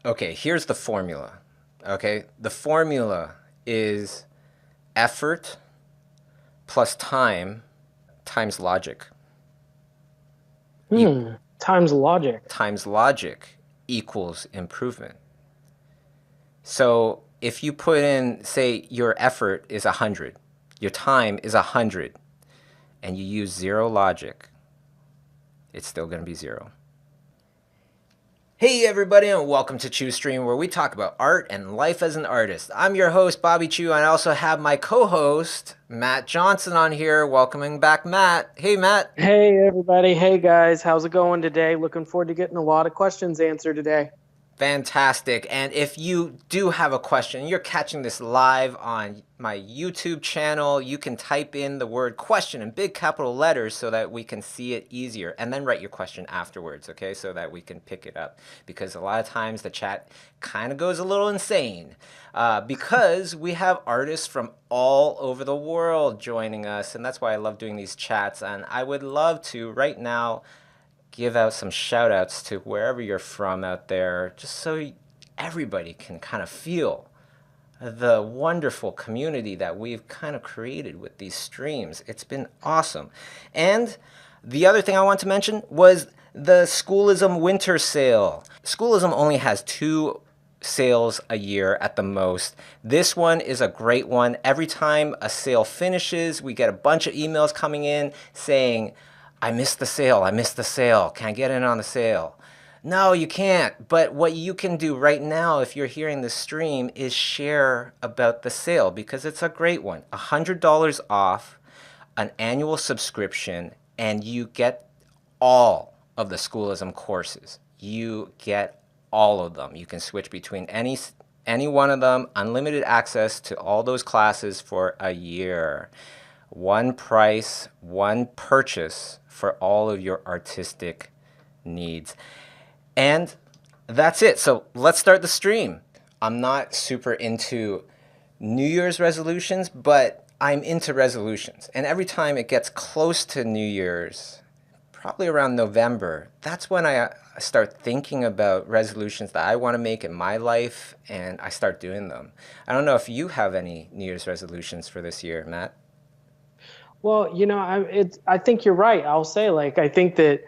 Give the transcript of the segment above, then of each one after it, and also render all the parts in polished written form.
Okay, here's the formula. Okay, the formula is effort plus time times logic. E- Times logic. Times logic equals improvement. So if you put in, say, your effort is 100, your time is 100, and you use zero logic, it's still going to be zero. Hey everybody, and welcome to ChiuStream, where we talk about art and life as an artist. I'm your host, Bobby Chiu, and I also have my co-host, Matt Johnson, on here. Welcoming back Matt. Hey Matt. Hey everybody. Hey guys. How's it going today? Looking forward to getting a lot of questions answered today. Fantastic. And if you do have a question, you're catching this live on my YouTube channel, you can type in the word question in big capital letters so that we can see it easier, and then write your question afterwards, okay, so that we can pick it up. Because a lot of times the chat kind of goes a little insane because we have artists from all over the world joining us, and that's why I love doing these chats. And I would love to right now give out some shout outs to wherever you're from out there, just so everybody can kind of feel the wonderful community that we've kind of created with these streams. It's been awesome. And the other thing I want to mention was the Schoolism winter sale. Schoolism only has two sales a year at the most. This one is a great one. Every time a sale finishes, we get a bunch of emails coming in saying, I missed the sale. I missed the sale. Can I get in on the sale? No, you can't. But what you can do right now, if you're hearing the stream, is share about the sale because it's a great one. $100 off an annual subscription, and you get all of the Schoolism courses. You get all of them. You can switch between any one of them, unlimited access to all those classes for a year. One price, one purchase for all of your artistic needs. And that's it. So let's start the stream. I'm not super into New Year's resolutions, but I'm into resolutions. And every time it gets close to New Year's, probably around November, that's when I start thinking about resolutions that I want to make in my life, and I start doing them. I don't know if you have any New Year's resolutions for this year, Matt. Well, I think you're right. I'll say I think that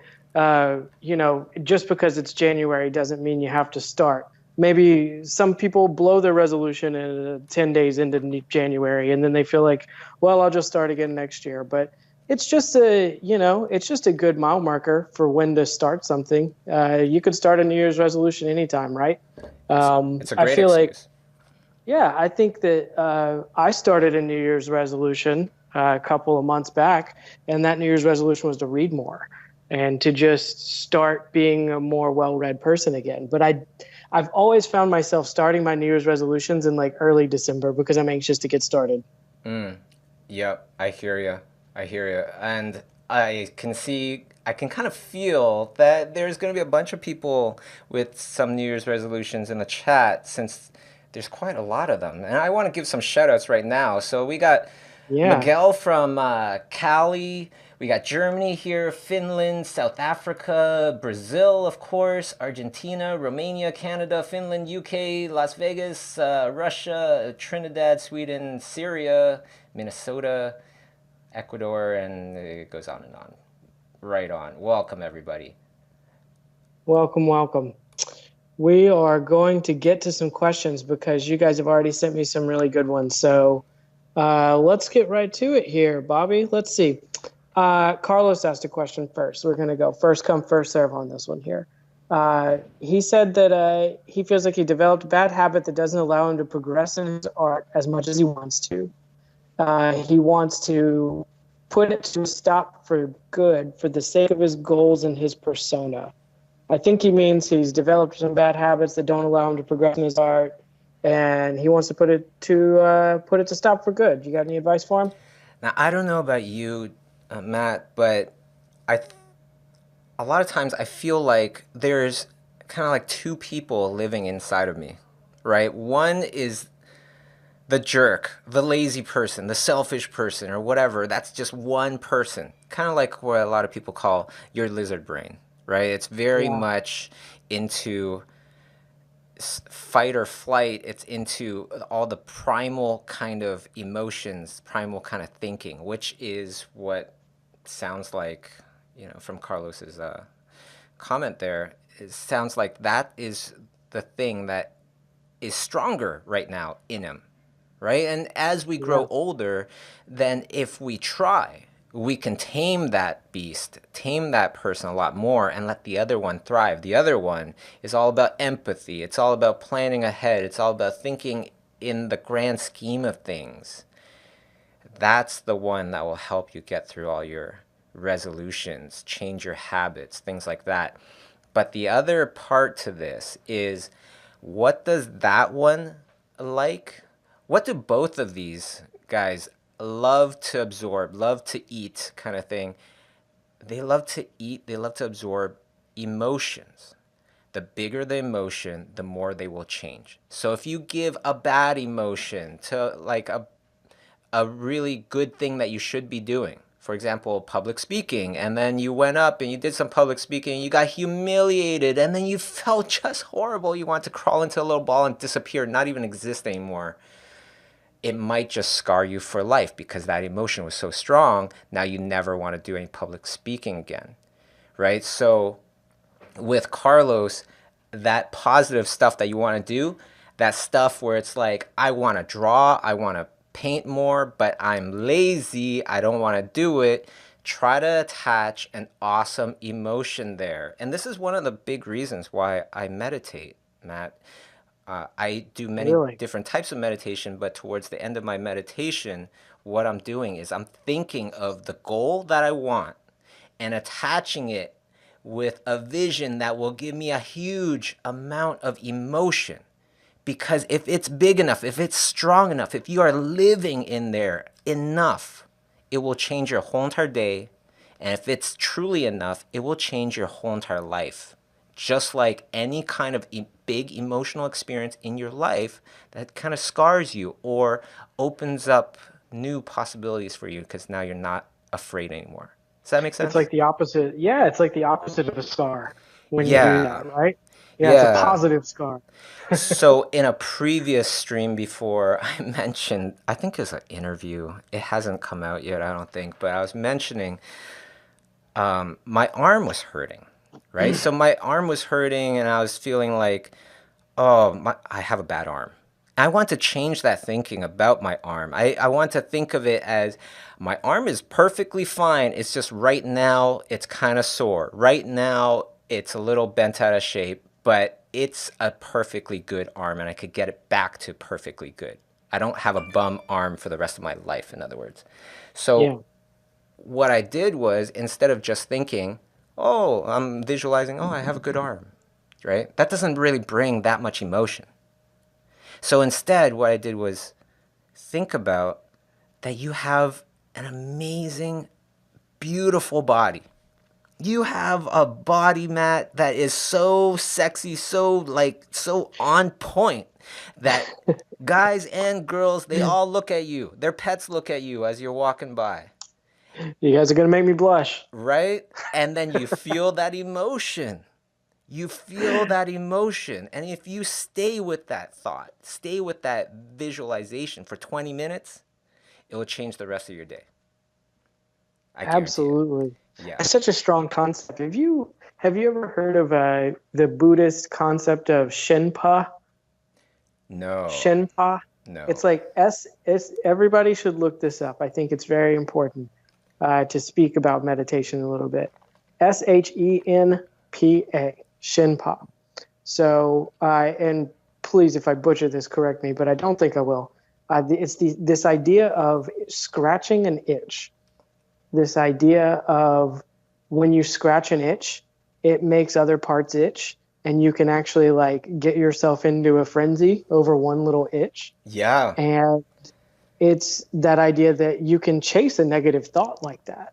just because it's January doesn't mean you have to start. Maybe some people blow their resolution in 10 days into January and then they feel like, well, I'll just start again next year. But it's just a good mile marker for when to start something. You could start a New Year's resolution anytime, right? It's a I great feel like excuse. Yeah, I think that I started a New Year's resolution a couple of months back, and that New Year's resolution was to read more and to just start being a more well-read person again. But I've always found myself starting my New Year's resolutions in like early December because I'm anxious to get started. Yep, I hear you. I hear you. And I can kind of feel that there's going to be a bunch of people with some New Year's resolutions in the chat since there's quite a lot of them. And I want to give some shout outs right now. So we got Yeah. Miguel from Cali. We got Germany here, Finland, South Africa, Brazil, of course, Argentina, Romania, Canada, Finland, UK, Las Vegas, Russia, Trinidad, Sweden, Syria, Minnesota, Ecuador, and it goes on and on. Right on. Welcome, everybody. Welcome, welcome. We are going to get to some questions because you guys have already sent me some really good ones. So let's get right to it here, Bobby. Let's see. Carlos asked a question first. We're going to go first come, first serve on this one here. He said that he feels like he developed a bad habit that doesn't allow him to progress in his art as much as he wants to. He wants to put it to a stop for good for the sake of his goals and his persona. I think he means he's developed some bad habits that don't allow him to progress in his art, and he wants to put it to stop for good. You got any advice for him? Now, I don't know about you, Matt, but I a lot of times I feel like there's kind of like two people living inside of me, right? One is the jerk, the lazy person, the selfish person, or whatever. That's just one person. Kind of like what a lot of people call your lizard brain, right? It's very Yeah. much into fight or flight, it's into all the primal kind of emotions, primal kind of thinking, which is what sounds like, from Carlos's comment there, it sounds like that is the thing that is stronger right now in him, right? And as we grow older, then if we try, we can tame that beast, tame that person a lot more, and let the other one thrive. The other one is all about empathy. It's all about planning ahead. It's all about thinking in the grand scheme of things. That's the one that will help you get through all your resolutions, change your habits, things like that. But the other part to this is, what does that one like? What do both of these guys love to absorb, love to eat, kind of thing? They love to eat, they love to absorb emotions. The bigger the emotion, the more they will change. So if you give a bad emotion to like a really good thing that you should be doing, for example, public speaking, and then you went up and you did some public speaking and you got humiliated and then you felt just horrible. You want to crawl into a little ball and disappear, not even exist anymore. It might just scar you for life because that emotion was so strong. Now you never want to do any public speaking again, right? So with Carlos, that positive stuff that you want to do, that stuff where it's like, I want to draw, I want to paint more, but I'm lazy, I don't want to do it. Try to attach an awesome emotion there. And this is one of the big reasons why I meditate, Matt. I do many different types of meditation, but towards the end of my meditation, what I'm doing is I'm thinking of the goal that I want and attaching it with a vision that will give me a huge amount of emotion. Because if it's big enough, if it's strong enough, if you are living in there enough, it will change your whole entire day. And if it's truly enough, it will change your whole entire life. Just like any kind of big emotional experience in your life that kind of scars you or opens up new possibilities for you because now you're not afraid anymore. Does that make sense? It's like the opposite. Yeah, it's like the opposite of a scar when you do that, right? Yeah. It's a positive scar. So in a previous stream before, I mentioned, I think it was an interview. It hasn't come out yet, I don't think, but I was mentioning my arm was hurting, right? So my arm was hurting and I was feeling like, I have a bad arm. I want to change that thinking about my arm. I want to think of it as my arm is perfectly fine. It's just right now it's kind of sore. Right now it's a little bent out of shape, but it's a perfectly good arm and I could get it back to perfectly good. I don't have a bum arm for the rest of my life, in other words. So what I did was, instead of just thinking, I'm visualizing, I have a good arm, right? That doesn't really bring that much emotion. So instead, what I did was think about that you have an amazing, beautiful body. You have a body, Matt, that is so sexy, so on point that guys and girls, they all look at you. Their pets look at you as you're walking by. You guys are going to make me blush. Right? And then you feel that emotion. You feel that emotion. And if you stay with that thought, stay with that visualization for 20 minutes, it will change the rest of your day. Absolutely. Yeah. It's such a strong concept. Have you ever heard of the Buddhist concept of Shenpa? No. Shenpa? No. It's like everybody should look this up. I think it's very important to speak about meditation a little bit. Shenpa. Shenpa. So, and please, if I butcher this, correct me, but I don't think I will. It's this idea of scratching an itch. This idea of when you scratch an itch, it makes other parts itch, and you can actually get yourself into a frenzy over one little itch. Yeah. And it's that idea that you can chase a negative thought like that.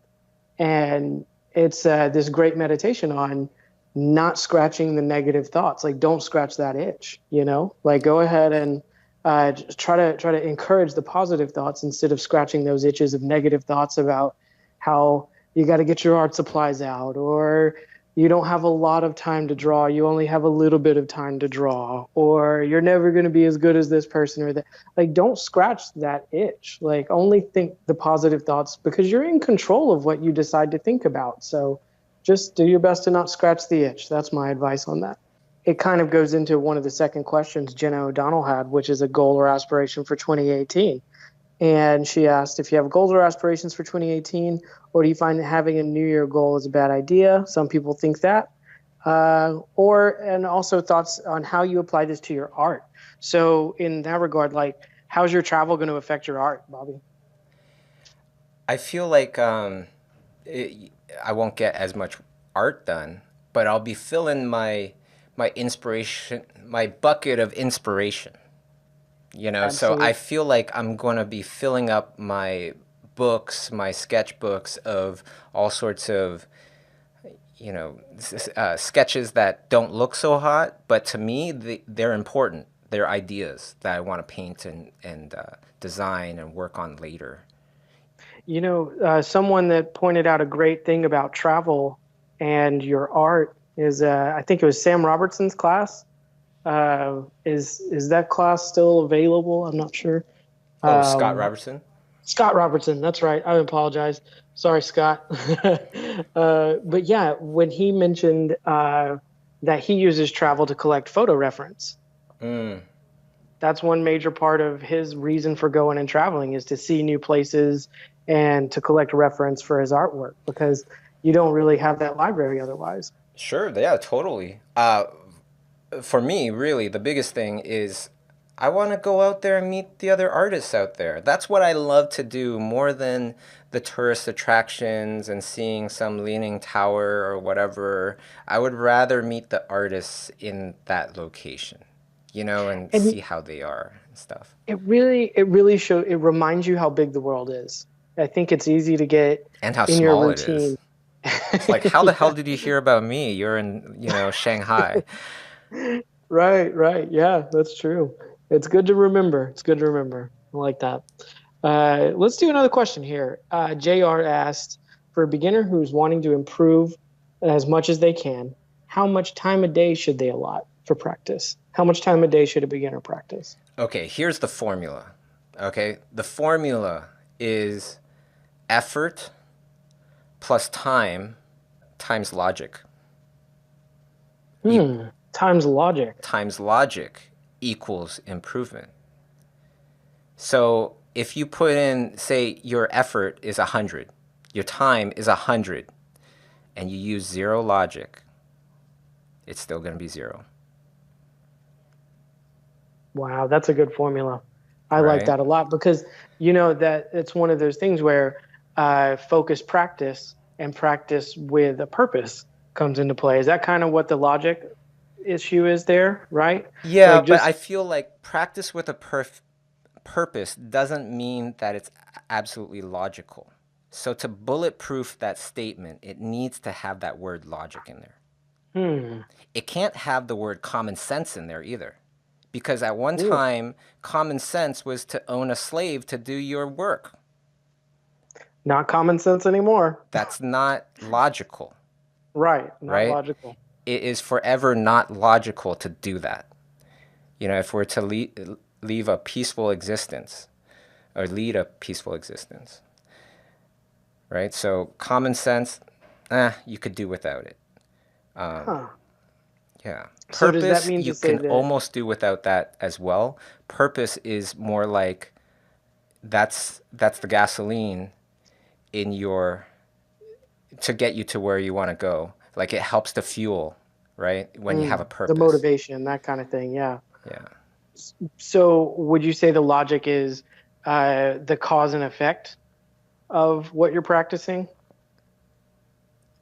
And it's this great meditation on not scratching the negative thoughts. Don't scratch that itch, go ahead and try to encourage the positive thoughts instead of scratching those itches of negative thoughts about how you got to get your art supplies out, or you don't have a lot of time to draw. You only have a little bit of time to draw, or you're never going to be as good as this person or that. Like, don't scratch that itch. Like, only think the positive thoughts because you're in control of what you decide to think about. So just do your best to not scratch the itch. That's my advice on that. It kind of goes into one of the second questions Jenna O'Donnell had, which is a goal or aspiration for 2018. And she asked if you have goals or aspirations for 2018, or do you find that having a New Year goal is a bad idea? Some people think that. And also thoughts on how you apply this to your art. So in that regard, like, how's your travel going to affect your art, Bobby? I feel like I won't get as much art done, but I'll be filling my inspiration, my bucket of inspiration. So I Absolutely. feel like I'm going to be filling up my books, my sketchbooks of all sorts of, sketches that don't look so hot, but to me, they're important. They're ideas that I want to paint and design and work on later. Someone that pointed out a great thing about travel and your art is, I think it was Sam Robertson's class. Is that class still available? I'm not sure. Oh, Scott Um, Robertson? Scott Robertson, that's right. I apologize. Sorry, Scott. But yeah, when he mentioned that he uses travel to collect photo reference, Mm, that's one major part of his reason for going and traveling is to see new places and to collect reference for his artwork because you don't really have that library otherwise. sure, yeah, totally. For me, really, the biggest thing is I want to go out there and meet the other artists out there. That's what I love to do more than the tourist attractions and seeing some leaning tower or whatever. I would rather meet the artists in that location, and And see how they are and stuff. it reminds you how big the world is. I think it's easy to get And how in your small it is. routine. It's like, how the hell Yeah. did you hear about me? You're in, Shanghai. Right, right. Yeah, that's true. It's good to remember. It's good to remember. I like that. Let's do another question here. JR asked, for a beginner who's wanting to improve as much as they can, how much time a day should they allot for practice? How much time a day should a beginner practice? Okay, here's the formula. Okay, the formula is effort plus time times logic. E- Times logic. Times logic equals improvement. So if you put in, say, your effort is 100, your time is 100, and you use zero logic, it's still going to be zero, Wow, that's a good formula. I like right? that a lot because that it's one of those things where focus practice and practice with a purpose comes into play. Is that kind of what the logic issue is there, right? Yeah, Like but just I feel like practice with a purpose doesn't mean that it's absolutely logical. So to bulletproof that statement, it needs to have that word logic in there. hmm, It can't have the word common sense in there either. Because at one really time, common sense was to own a slave to do your work. not common sense anymore. That's not logical, Right, not right? logical. It is forever not logical to do that. If we're to leave a peaceful existence or lead a peaceful existence, right? So common sense, you could do without it. Huh. Yeah. So does that Purpose, mean you to say can that almost do without that as well. Purpose is more like that's the gasoline in your to get you to where you want to go. Like it helps to fuel, right? When you have a the purpose. motivation, that kind of thing? Yeah. Yeah. So would you say the logic is the cause and effect of what you're practicing?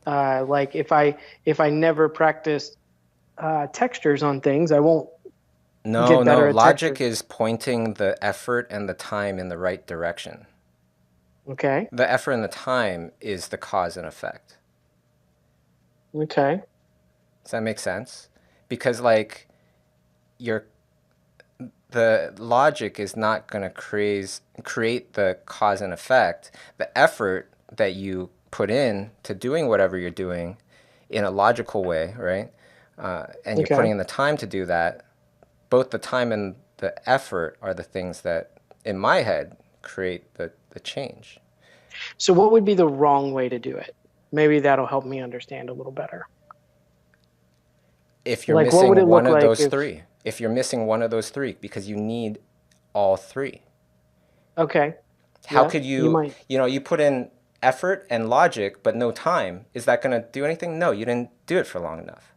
Like if I never practice textures on things, I won't No, get no. better at Logic textures. is pointing the effort and the time in the right direction. Okay. The effort and the time is the cause and effect. Okay. Does that make sense? Because like your the logic is not going to create the cause and effect. The effort that you put in to doing whatever you're doing in a logical way, right? And you're Okay. putting in the time to do that, both the time and the effort are the things that, in my head, create the change. So what would be the wrong way to do it? Maybe that'll help me understand a little better. If you're Like, what would missing it one look of like those if, three, if you're missing one of those three, because you need all three. okay, How yeah, could you you, might, you put in effort and logic, but no time? Is that going to do anything? No, you didn't do it for long enough,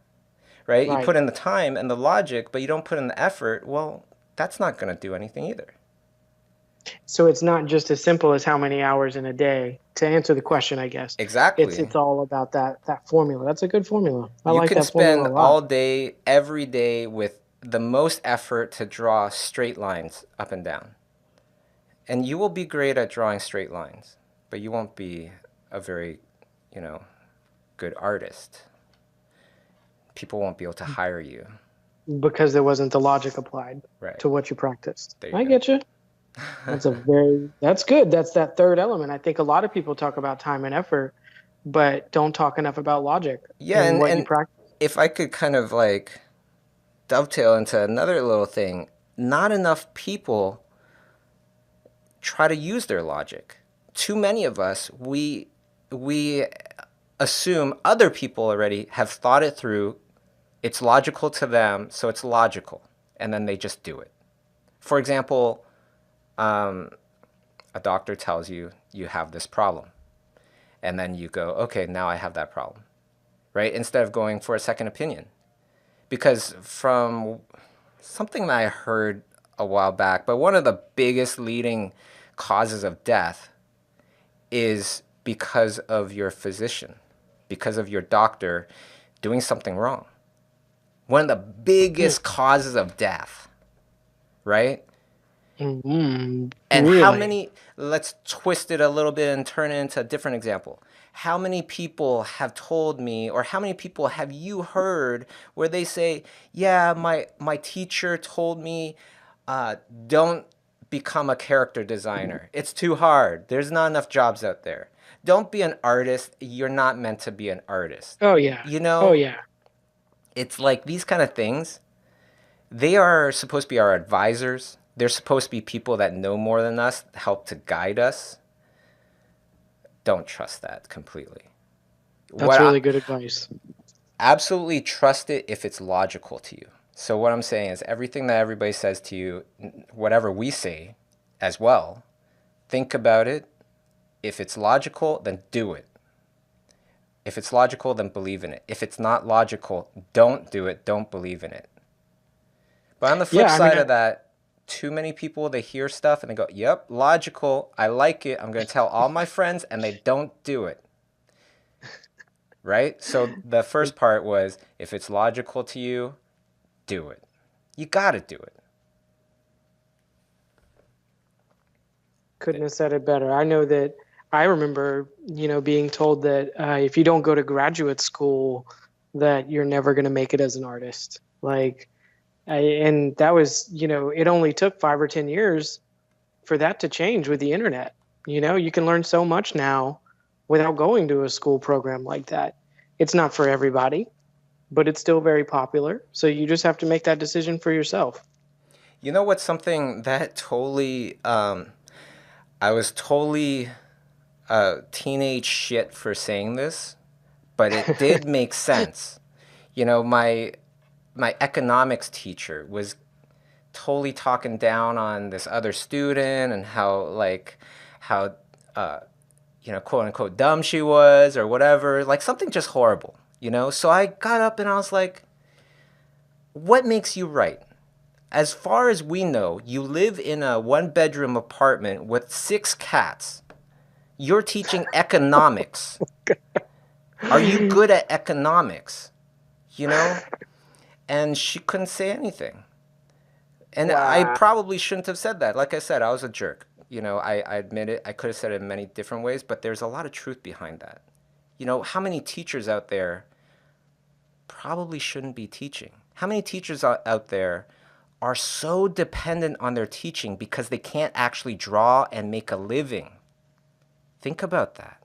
right? You right. put in the time and the logic, but you don't put in the effort. Well, that's not going to do anything either. So it's not just as simple as how many hours in a day. To answer the question, I guess it's Exactly. all about that formula. That's a good formula. I You like can that formula spend a lot. all day, every day with the most effort to draw straight lines up and down. And you will be great at drawing straight lines, but you won't be a very, you know, good artist. People won't be able to hire you. Because there wasn't the logic applied Right. to what you practiced. There you I get you. That's good. That's that third element. I think a lot of people talk about time and effort, but don't talk enough about logic Yeah, and and, what you and practice. if I could kind of like dovetail into another little thing, not enough people try to use their logic. Too many of us, we assume other people already have thought it through. It's logical to them, so it's logical, and then they just do it. For example, um, a doctor tells you you have this problem, and then you go, okay, now I have that problem, right? Instead of going for a second opinion. Because from something that I heard a while back, but one of the biggest leading causes of death is because of your physician, because of your doctor doing something wrong. One of the biggest causes of death, right? And how Really? many, let's twist it a little bit and turn it into a different example. How many people have told me, or how many people have you heard where they say, yeah, my teacher told me, don't become a character designer. It's too hard. There's not enough jobs out there. Don't be an artist. You're not meant to be an artist. Oh yeah. You Oh know, yeah. it's like these kind of things, they are supposed to be our advisors. They're supposed to be people that know more than us, help to guide us. Don't trust that completely. That's What I really good advice. absolutely trust it if it's logical to you. So what I'm saying is everything that everybody says to you, whatever we say as well, think about it. If it's logical, then do it. If it's logical, then believe in it. If it's not logical, don't do it. Don't believe in it. But on the flip Yeah, I mean, side of that, too many people, they hear stuff and they go, yep, logical. I like it. I'm going to tell all my friends, and they don't do it. Right? So the first part was if it's logical to you, do it. You got to do couldn't it. have said it better. I know that I remember, being told that if you don't go to graduate school, that you're never going to make it as an artist. Like, and that was, it only took 5 or 10 years for that to change with the internet. You can learn so much now without going to a school program like that. It's not for everybody, but it's still very popular. So you just have to make that decision for yourself. You know what's something that I was totally teenage shit for saying this, but it did make sense. My economics teacher was totally talking down on this other student and how uh, quote unquote dumb she was or whatever, like something just horrible. So I got up and I was like, what makes you right? As far as we know, you live in a one-bedroom apartment with 6 cats. You're teaching economics. Are you good at economics? you know and she couldn't say anything. And I Wow. probably shouldn't have said that. Like I said, I was a jerk. I admit it. I could have said it in many different ways, but there's a lot of truth behind that. How many teachers out there probably shouldn't be teaching? How many teachers out there are so dependent on their teaching because they can't actually draw and make a living? Think about that.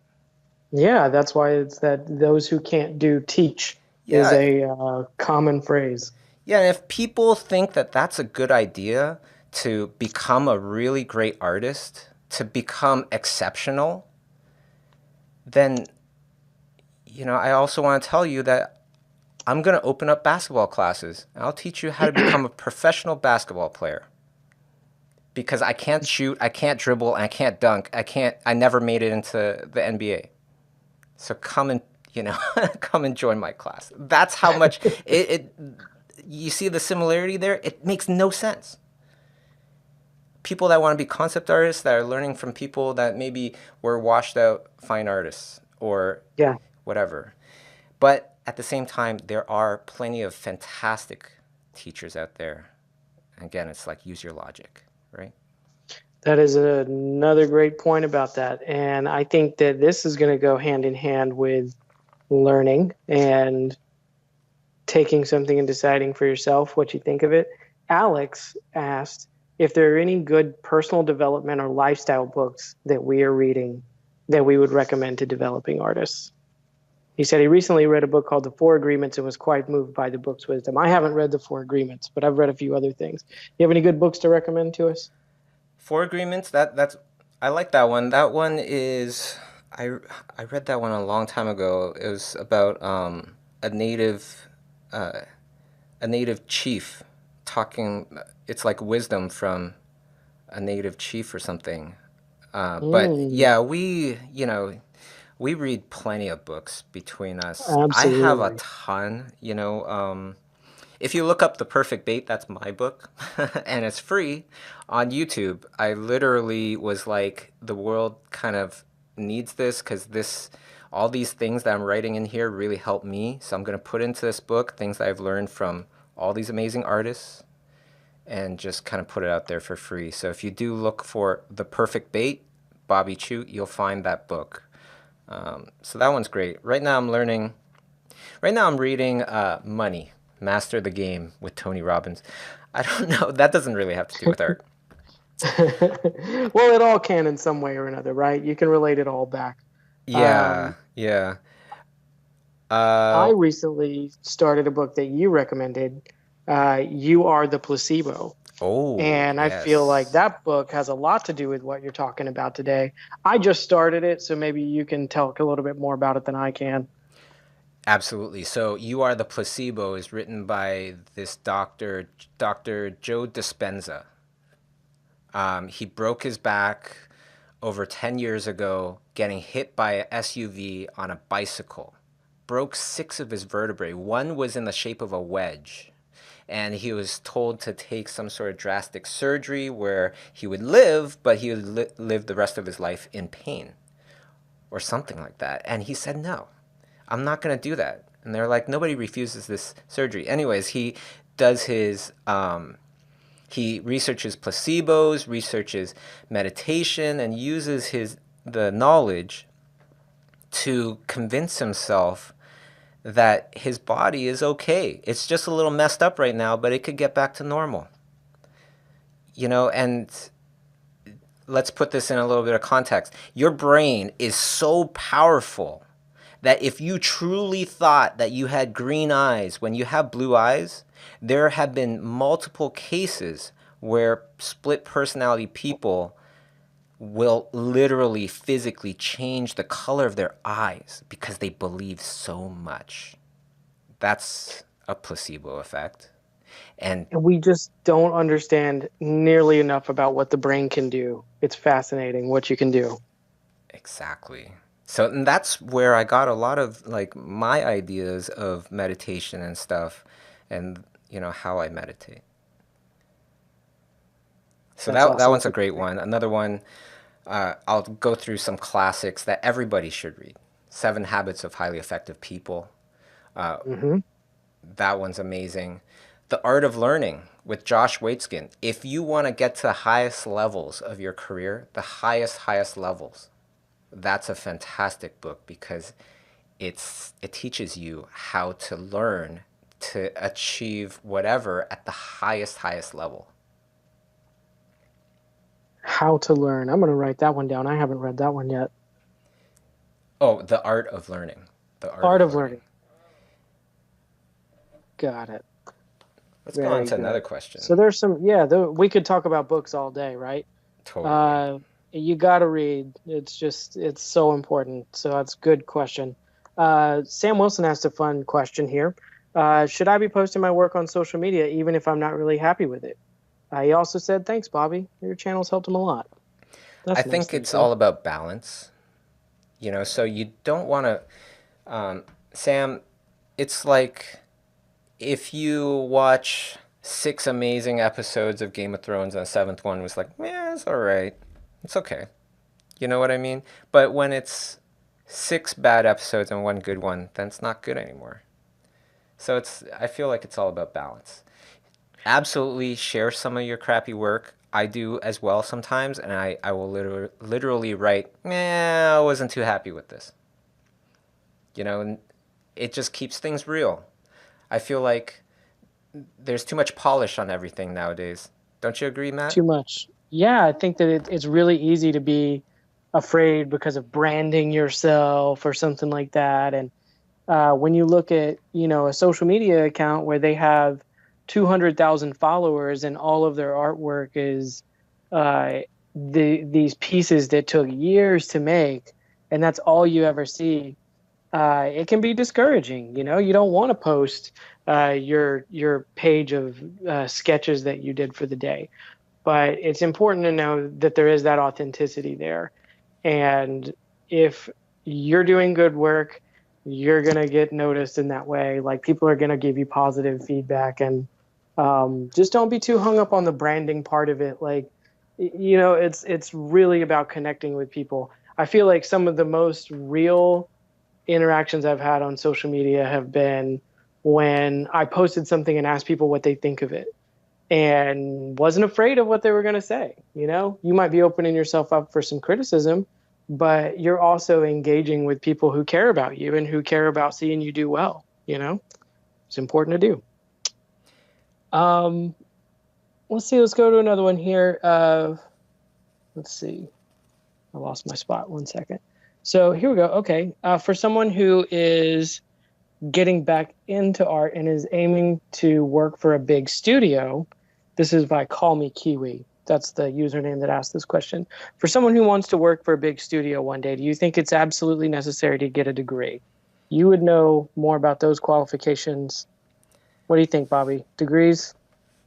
Yeah, that's why it's that those who can't do teach is Yeah, a common phrase. yeah, and if people think that that's a good idea to become a really great artist, to become exceptional, then, I also want to tell you that I'm going to open up basketball classes. I'll teach you how to become a professional basketball player because I can't shoot, I can't dribble, and I can't dunk. I never made it into the NBA. So come and, come and join my class. That's how much you see the similarity there? It makes no sense. People that want to be concept artists that are learning from people that maybe were washed out fine artists or Yeah, whatever. But at the same time, there are plenty of fantastic teachers out there. Again, it's like use your logic, right? that is another great point about that. And I think that this is going to go hand in hand with learning and taking something and deciding for yourself what you think of it. Alex asked if there are any good personal development or lifestyle books that we are reading that we would recommend to developing artists. He said he recently read a book called The Four Agreements and was quite moved by the book's wisdom. I haven't read The Four Agreements, but I've read a few other things. You have any good books to recommend to us? Four agreements. That's I like that one. That one is I read that one a long time ago. It was about a native uh, a native chief talking. It's like wisdom from a native chief or something. But Mm, yeah, we read plenty of books between us. I have a absolutely. ton. If you look up The Perfect Bait, that's my book, and it's free on YouTube. I literally was like, the world kind of needs this because all these things that I'm writing in here really help me. So I'm going to put into this book things that I've learned from all these amazing artists and just kind of put it out there for free. So if you do look for The Perfect Bait, Bobby Chiu, you'll find that book. So that one's great. Right now I'm reading Money, Master the Game with Tony Robbins. I don't know. That doesn't really have to do with art. Well, it all can in some way or another, right? You can relate it all back. Yeah, Um, yeah. I Uh, recently started a book that you recommended. You Are the Placebo. oh, And I feel like yes. that book has a lot to do with what you're talking about today. I just started it, so maybe you can talk a little bit more about it than I can. Absolutely. So You Are the Placebo is written by this doctor, Dr. Joe Dispenza. He broke his back over 10 years ago getting hit by a SUV on a bicycle. Broke six of his vertebrae. One was in the shape of a wedge. And he was told to take some sort of drastic surgery where he would live, but he would live the rest of his life in pain or something like that. And he said, no, I'm not going to do that. And they're like, nobody refuses this surgery. Anyways, does his he researches placebos, researches meditation, and uses the knowledge to convince himself that his body is okay. It's just a little messed up right now, but it could get back to normal. And let's put this in a little bit of context. Your brain is so powerful that if you truly thought that you had green eyes when you have blue eyes, there have been multiple cases where split personality people will literally physically change the color of their eyes because they believe so much. That's a placebo effect. And And we just don't understand nearly enough about what the brain can do. It's fascinating what you can do. exactly. So and that's where I got a lot of like my ideas of meditation and stuff and how I meditate. So That's that awesome. one's That's a a great great. one. Another one, I'll go through some classics that everybody should read. Seven Habits of Highly Effective People. Mm-hmm. That one's amazing. The Art of Learning with Josh Waitzkin. If you want to get to the highest levels of your career, the highest levels, that's a fantastic book because it teaches you how to learn to achieve whatever at the highest level. How to Learn. I'm going to write that one down. I haven't read that one yet. Oh, the art of learning. The art Art of of learning. learning. Got it. Let's go on Very to another good. question. So there's some, yeah, we could talk about books all day, right? Totally. Uh, you got to read. It's so important. So that's a good question. Sam Wilson asked a fun question here. Should I be posting my work on social media even if I'm not really happy with it? He also said, thanks, Bobby. Your channel's helped him a lot. I That's nice. think Thank it's you. all about balance, so you don't want to, Sam, it's like if you watch six amazing episodes of Game of Thrones and the seventh one was like, yeah, it's all right. It's okay. You know what I mean? But when it's six bad episodes and one good one, then it's not good anymore. So I feel like it's all about balance. Absolutely share some of your crappy work. I do as well sometimes, and I will literally write, I wasn't too happy with this. And it just keeps things real. I feel like there's too much polish on everything nowadays. Don't you agree, Matt? Too much. Yeah, I think that it's really easy to be afraid because of branding yourself or something like that. And when you look at, a social media account where they have 200,000 followers and all of their artwork is uh, these pieces that took years to make, and that's all you ever see, it can be discouraging. You don't want to post your page of sketches that you did for the day, but it's important to know that there is that authenticity there. And if you're doing good work, you're going to get noticed in that way. Like people are going to give you positive feedback, and just don't be too hung up on the branding part of it. Like, it's really about connecting with people. I feel like some of the most real interactions I've had on social media have been when I posted something and asked people what they think of it and wasn't afraid of what they were going to say. You might be opening yourself up for some criticism, but you're also engaging with people who care about you and who care about seeing you do well. It's important to do. Um, let's see. Let's go to another one here. Let's see. I lost my spot. 1 second. So here we go. Okay. For someone who is getting back into art and is aiming to work for a big studio. This is by Call Me Kiwi. That's the username that asked this question. For someone who wants to work for a big studio one day, do you think it's absolutely necessary to get a degree? You would know more about those qualifications. What do you think, Bobby? Degrees?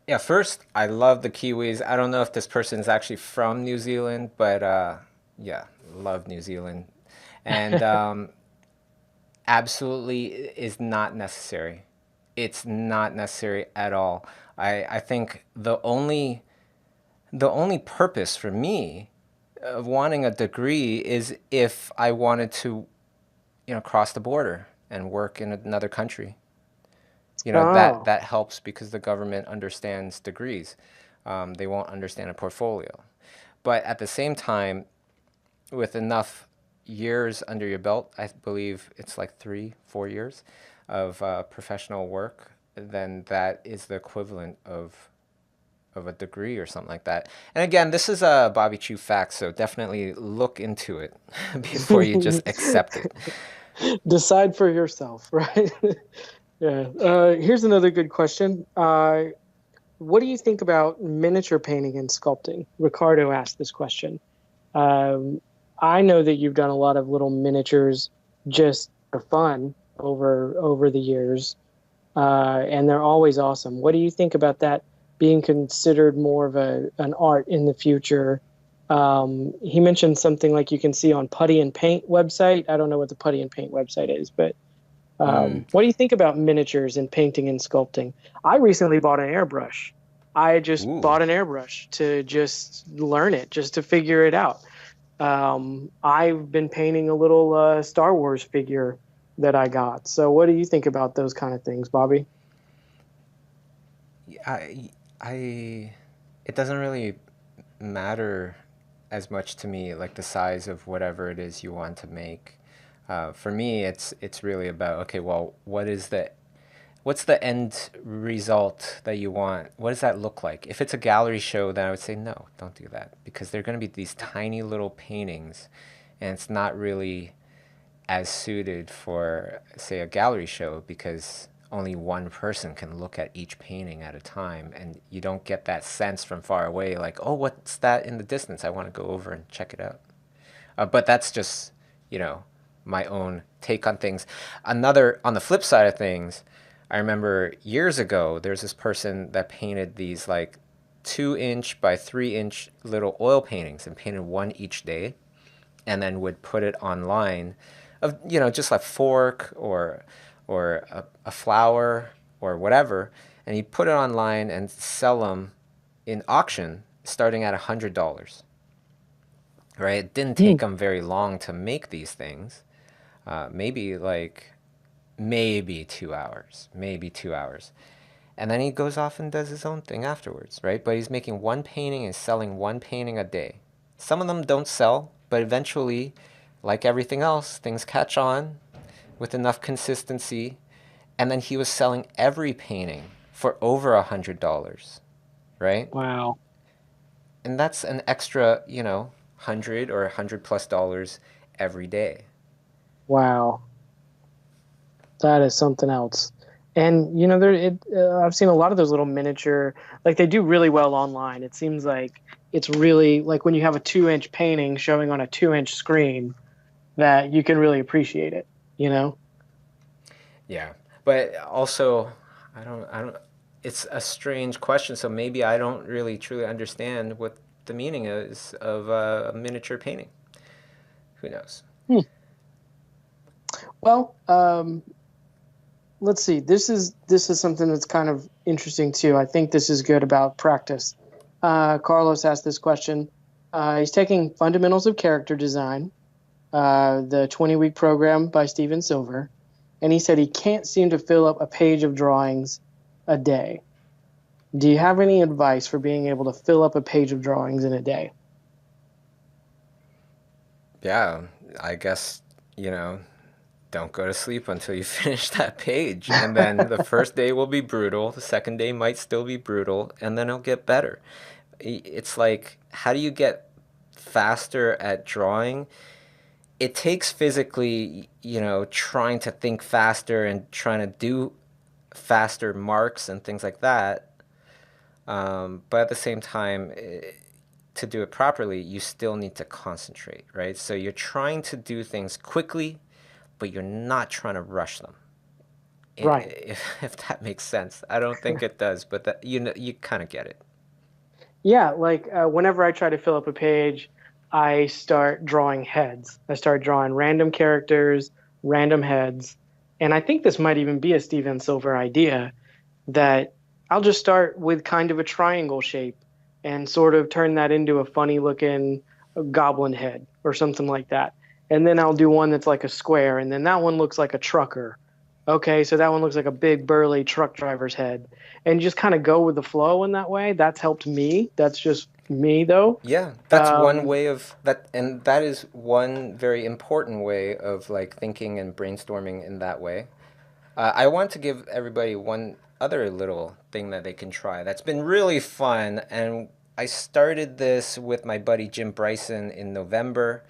Yeah, first, I love the Kiwis. I don't know if this person is actually from New Zealand, but yeah, love New Zealand. And absolutely is not necessary. It's not necessary at all. I think the only purpose for me of wanting a degree is if I wanted to, cross the border and work in another country. That Oh, that helps because the government understands degrees. They won't understand a portfolio. But at the same time, with enough years under your belt, I believe it's like 3, 4 years of professional work, then that is the equivalent of a degree or something like that. And again, this is a Bobby Chiu fact, so definitely look into it before you just accept it. decide for yourself, right? Yeah. Here's another good question. What do you think about miniature painting and sculpting? Ricardo asked this question. Um, I know that you've done a lot of little miniatures just for fun over the years, and they're always awesome. What do you think about that being considered more of an art in the future? He mentioned something like you can see on Putty and Paint website. I don't know what the Putty and Paint website is, but Mm. what do you think about miniatures and painting and sculpting? I recently bought an airbrush. I just Ooh. bought an airbrush to just learn it, just to figure it out. I've been painting a little Star Wars figure that I got. So, what do you think about those kind of things, Bobby? I, I, it doesn't really matter as much to me, like the size of whatever it is you want to make. For me, it's really about, okay, well, what's the end result that you want? What does that look like? If it's a gallery show, then I would say no, don't do that because they're going to be these tiny little paintings, and it's not really as suited for, say, a gallery show, because only one person can look at each painting at a time, and you don't get that sense from far away, like, oh, what's that in the distance? I want to go over and check it out. But that's just, you know, my own take on things. Another, on the flip side of things, I remember years ago, there's this person that painted these like 2 inch by 3 inch little oil paintings and painted one each day, and then would put it online of, you know, just a fork or a flower or whatever, and he'd put it online and sell them in auction starting at $100. Right? It didn't Hmm. take him very long to make these things. Maybe like maybe 2 hours, maybe 2 hours. And then he goes off and does his own thing afterwards, right? But he's making one painting and selling one painting a day. Some of them don't sell, but eventually, like everything else, things catch on with enough consistency. And then he was selling every painting for over $100, right? Wow. And that's an extra, you know, 100 or $100+ every day. Wow. That is something else. And you know, I've seen a lot of those little miniature, like they do really well online. It seems like it's really like when you have a 2 inch painting showing on a 2 inch screen that you can really appreciate it, you know? Yeah. But also, I don't, it's a strange question. So maybe I don't really truly understand what the meaning is of a miniature painting. Who knows? Hmm. Well, let's see. This is something that's kind of interesting too. I think this is good about practice. Carlos asked this question. He's taking Fundamentals of Character Design, the 20-week program by Steven Silver, and he said he can't seem to fill up a page of drawings a day. Do you have any advice for being able to fill up a page of drawings in a day? Yeah, I guess, you know, don't go to sleep until you finish that page. And then the first day will be brutal. The second day might still be brutal. And then it'll get better. It's like, how do you get faster at drawing? It takes physically, you know, trying to think faster and trying to do faster marks and things like that. But at the same time, to do it properly, you still need to concentrate, right? So you're trying to do things quickly, but you're not trying to rush them. Right. If that makes sense. I don't think it does, but that, you know, you kind of get it. Yeah, like whenever I try to fill up a page, I start drawing heads. I start drawing random characters, random heads. And I think this might even be a Steven Silver idea that I'll just start with kind of a triangle shape and sort of turn that into a funny looking goblin head or something like that. And then I'll do one that's like a square, and then that one looks like a trucker. Okay, so that one looks like a big burly truck driver's head. And just kind of go with the flow in that way. That's helped me. That's just me though. Yeah, that's one Um, way of that, and that is one very important way of like thinking and brainstorming in that way. I want to give everybody one other little thing that they can try that's been really fun, and I started this with my buddy Jim Bryson in November,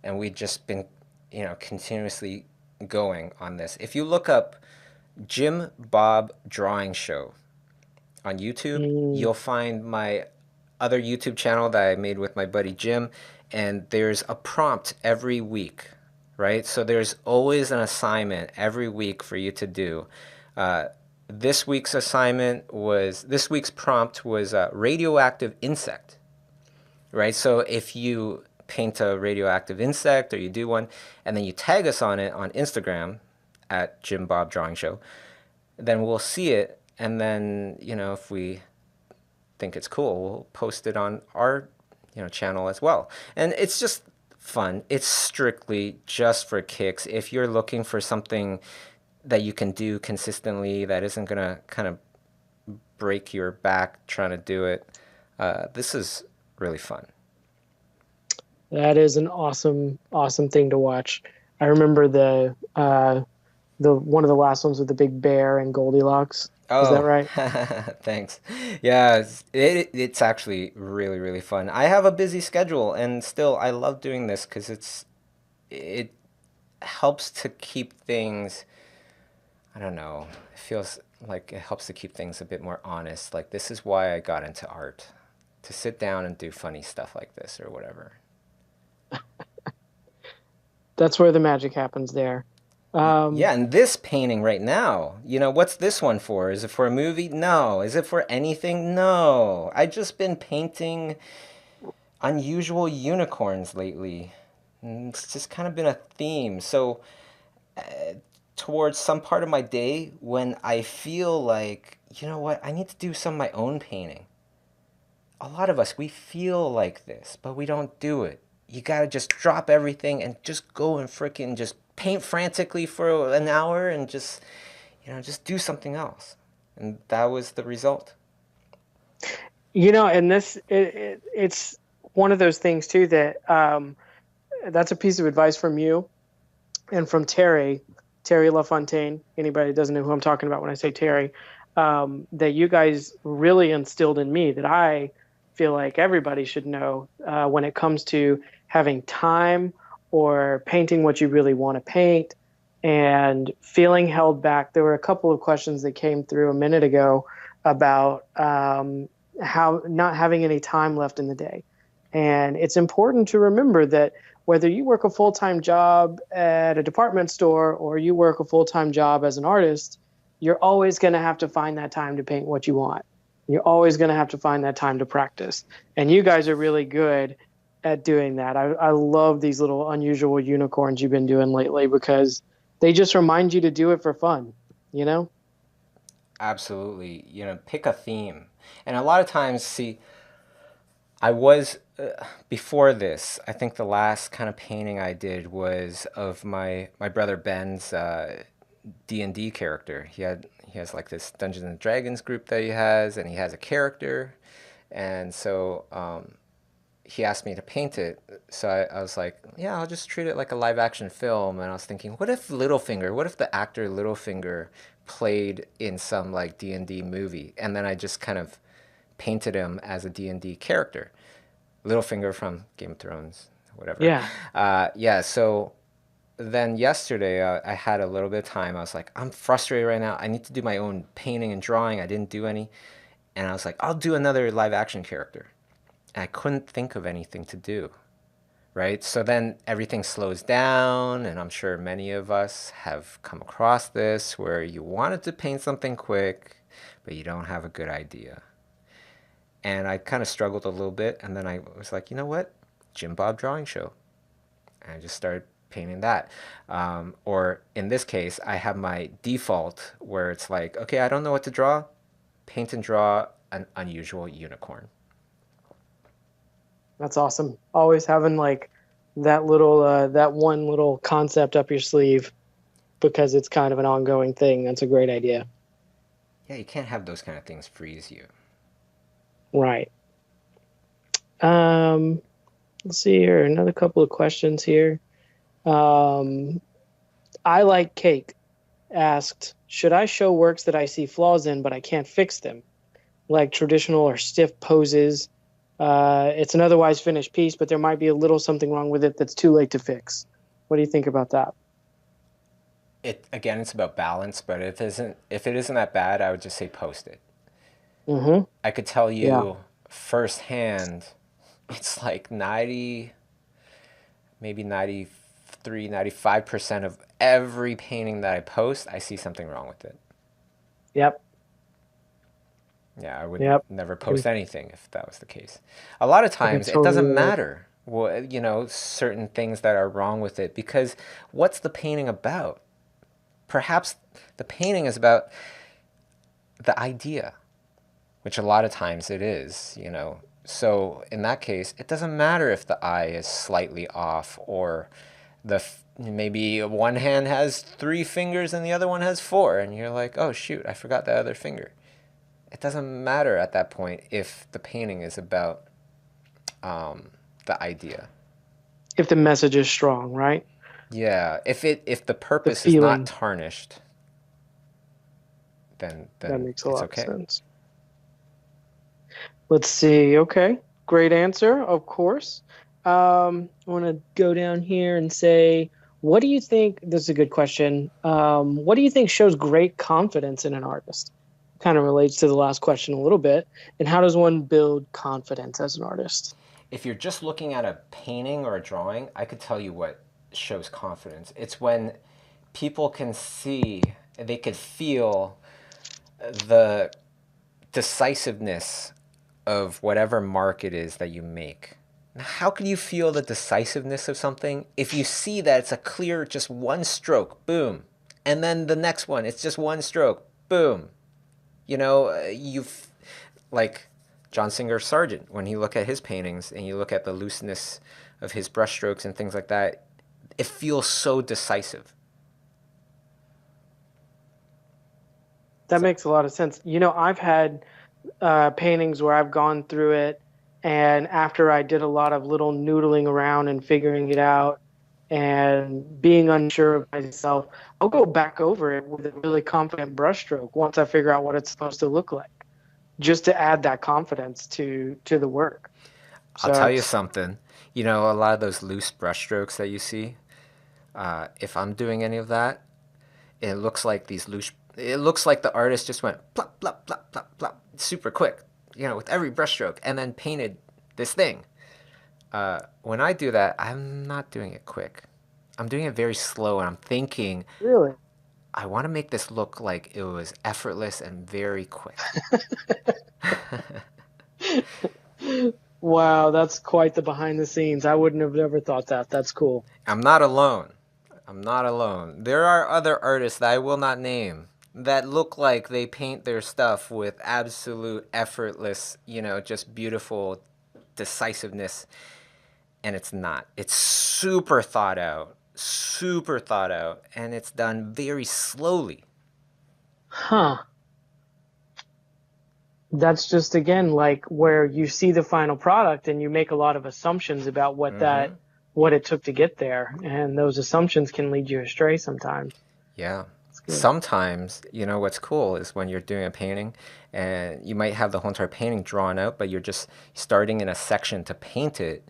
and we've just been, you know, continuously going on this. If you look up Jim Bob Drawing Show on YouTube, mm, you'll find my other YouTube channel that I made with my buddy Jim, and there's a prompt every week, right? So there's always an assignment every week for you to do. Uh, this week's prompt was a radioactive insect, right? So if you paint a radioactive insect or you do one, and then you tag us on it on Instagram at Jim Bob Drawing Show, then we'll see it, and then, you know, if we think it's cool, we'll post it on our, you know, channel as well. And it's just fun. It's strictly just for kicks. If you're looking for something that you can do consistently that isn't gonna kind of break your back trying to do it, this is really fun. that is an awesome, awesome thing to watch. I remember the one of the last ones with the big bear and Goldilocks. Is that Oh, right? thanks. Yeah, it's actually really, really fun. I have a busy schedule, and still I love doing this because it helps to keep things, I don't know, it feels like it helps to keep things a bit more honest. Like, this is why I got into art, to sit down and do funny stuff like this or whatever. That's where the magic happens there. Um, Yeah, and this painting right now, what's this one for? Is it for a movie? No. Is it for anything? No. I just been painting unusual unicorns lately. And it's just kind of been a theme. So, towards some part of my day when I feel like, you know what, I need to do some of my own painting. A lot of us, we feel like this, but we don't do it. You gotta just drop everything and just go and frickin' just paint frantically for an hour and just do something else. And that was the result. and it's one of those things too that that's a piece of advice from you and from Terry LaFontaine. Anybody that doesn't know who I'm talking about when I say Terry, that you guys really instilled in me that I feel like everybody should know when it comes to having time or painting what you really want to paint and feeling held back. There were a couple of questions that came through a minute ago about how not having any time left in the day. And it's important to remember that whether you work a full-time job at a department store or you work a full-time job as an artist, you're always going to have to find that time to paint what you want. You're always going to have to find that time to practice. And you guys are really good at doing that. I love these little unusual unicorns you've been doing lately because they just remind you to do it for fun, you know? Absolutely. Pick a theme. And a lot of times, see, I was before this. I think the last kind of painting I did was of my brother Ben's D&D character. He has like this Dungeons and Dragons group that he has, and he has a character, and so he asked me to paint it. So I was like, yeah, I'll just treat it like a live action film. And I was thinking, what if the actor Littlefinger played in some like D&D movie, and then I just kind of painted him as a D&D character. Littlefinger from Game of Thrones, whatever. Yeah. Yeah, so then yesterday I had a little bit of time. I was like, I'm frustrated right now. I need to do my own painting and drawing. I didn't do any. And I was like, I'll do another live action character. And I couldn't think of anything to do. Right? So then everything slows down. And I'm sure many of us have come across this where you wanted to paint something quick, but you don't have a good idea. And I kind of struggled a little bit. And then I was like, you know what? Jim Bob Drawing Show. And I just started painting that. Or in this case, I have my default where it's like, okay, I don't know what to draw. Paint and draw an unusual unicorn. That's awesome. Always having like that one little concept up your sleeve because it's kind of an ongoing thing. That's a great idea. Yeah, you can't have those kind of things freeze you. Right. Um, let's see here. Another couple of questions here. Um, I like cake asked, should I show works that I see flaws in but I can't fix them, like traditional or stiff poses? It's an otherwise finished piece, but there might be a little something wrong with it that's too late to fix. What do you think about that? It's about balance, but if it isn't that bad, I would just say post it. Mm-hmm. I could tell Yeah. you firsthand, it's like 90, maybe 93, 95% of every painting that I post, I see something wrong with it. Yep. Yeah, I would Yep. never post anything if that was the case. A lot of I can times it totally doesn't relate. matter certain things that are wrong with it, because what's the painting about? Perhaps the painting is about the idea, which a lot of times it is. So in that case, it doesn't matter if the eye is slightly off, or maybe one hand has three fingers and the other one has four, and you're like, oh shoot, I forgot the other finger. It doesn't matter at that point if the painting is about the idea. If the message is strong, right? Yeah, if the The purpose is not feeling, tarnished, then that then makes a it's lot of okay. sense. Let's see. Okay. Great answer, of course. I want to go down here and say, What do you think? This is a good question. What do you think shows great confidence in an artist? Kind of relates to the last question a little bit. And how does one build confidence as an artist? If you're just looking at a painting or a drawing, I could tell you what shows confidence. It's when people can see, they could feel the decisiveness of whatever mark it is that you make. Now, how can you feel the decisiveness of something if you see that it's a clear, just one stroke, boom, and then the next one, it's just one stroke, boom. You know, you've like John Singer Sargent, when you look at his paintings and you look at the looseness of his brushstrokes and things like that, it feels so decisive. That makes a lot of sense. I've had paintings where I've gone through it, and after I did a lot of little noodling around and figuring it out and being unsure of myself, I'll go back over it with a really confident brushstroke once I figure out what it's supposed to look like, just to add that confidence to the work. I'll So tell you it's something. You know, a lot of those loose brushstrokes that you see, if I'm doing any of that, it looks like these loose. It looks like the artist just went plop plop plop plop plop super quick, you know, with every brushstroke, and then painted this thing. When I do that, I'm not doing it quick. I'm doing it very slow, and I'm thinking, really I want to make this look like it was effortless and very quick. wow, that's quite the behind the scenes. I wouldn't have ever thought that. That's cool. I'm not alone. I'm not alone. There are other artists that I will not name that look like they paint their stuff with absolute effortless, you know, just beautiful decisiveness. And it's not. It's super thought out, and it's done very slowly. Huh. That's just again like where you see the final product and you make a lot of assumptions about Mm-hmm. what it took to get there, and those assumptions can lead you astray sometimes. Yeah. That's good. Sometimes, you know, what's cool is when you're doing a painting and you might have the whole entire painting drawn out, but you're just starting in a section to paint it,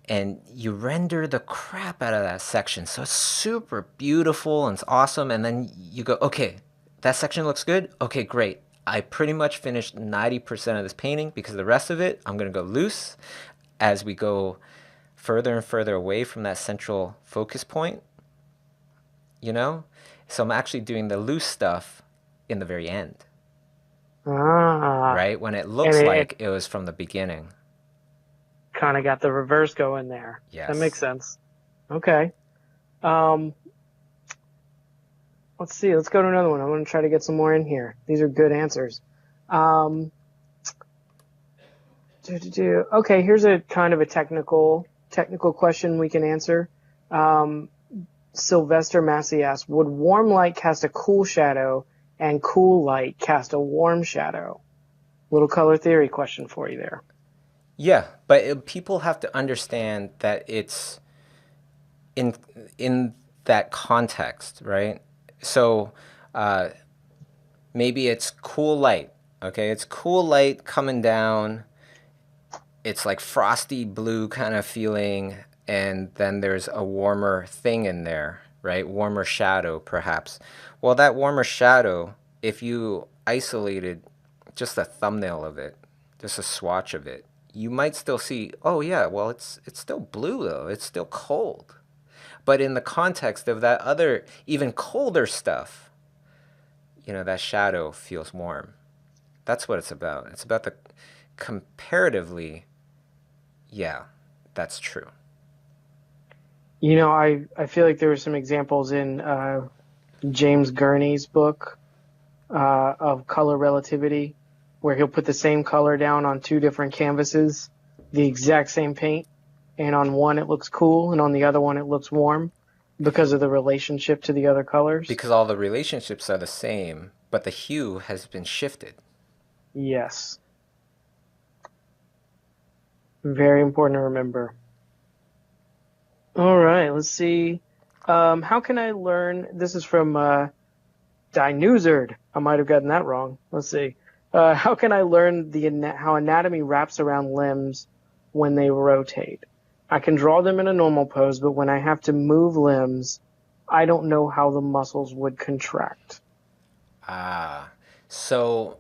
and you render the crap out of that section. So it's super beautiful and it's awesome. And then you go, okay, that section looks good. Okay, great. I pretty much finished 90% of this painting because the rest of it, I'm going to go loose as we go further and further away from that central focus point, you know? So I'm actually doing the loose stuff in the very end, Ah, right? When it and looks it like it was from the beginning. kind of got the reverse going there. That makes Yes. sense. Okay. Um, let's see. Let's go to another one. I'm going to try to get some more in here. These are good answers. Um, Okay, here's a kind of a technical question we can answer. Um, Sylvester Massey asks, would warm light cast a cool shadow and cool light cast a warm shadow? Little color theory question for you there. Yeah, but people have to understand that it's in in that context, right? So uh, maybe it's cool light. Okay, it's cool light coming down. It's like frosty blue kind of feeling, and then there's a warmer thing in there, right? Warmer shadow, perhaps. Well, that warmer shadow, if you isolated just a thumbnail of it, just a swatch of it, you might still see, oh yeah, well it's still blue though. It's still cold. But in the context of that other even colder stuff, you know, that shadow feels warm. That's what it's about. It's about the comparatively, yeah, that's true. I feel like there were some examples in James Gurney's book of color relativity, where he'll put the same color down on two different canvases, the exact same paint, and on one it looks cool, and on the other one it looks warm because of the relationship to the other colors. Because all the relationships are the same, but the hue has been shifted. Yes. Very important to remember. All right, let's see. How can I learn? This is from Dinuzard. I might have gotten that wrong. Let's see. How can I learn how anatomy wraps around limbs when they rotate? I can draw them in a normal pose, but when I have to move limbs, I don't know how the muscles would contract. Ah, so